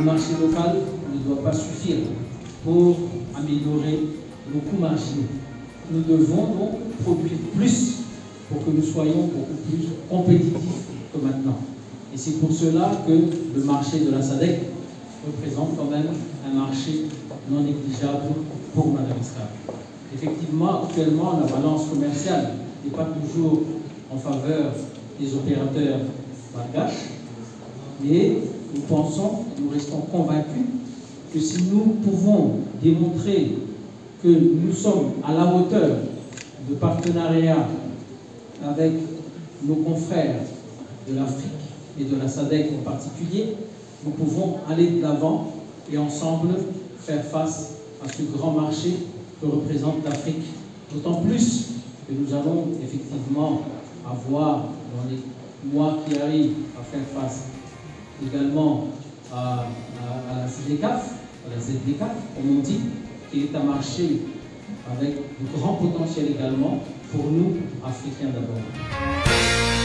marché local ne doit pas suffire pour améliorer nos coûts marginaux. Nous devons donc produire plus pour que nous soyons beaucoup plus compétitifs que maintenant. Et c'est pour cela que le marché de la SADC représente quand même un marché non négligeable pour Madagascar. Effectivement, actuellement, la balance commerciale n'est pas toujours en faveur des opérateurs malgaches, mais nous pensons, nous restons convaincus que si nous pouvons démontrer que nous sommes à la hauteur de partenariat avec nos confrères de l'Afrique et de la SADC en particulier, nous pouvons aller de l'avant et ensemble faire face à ce grand marché que représente l'Afrique. D'autant plus que nous allons effectivement avoir dans les mois qui arrivent à faire face également à la ZDCAF, comme on dit, qui est un marché avec de grands potentiels également pour nous, Africains d'abord.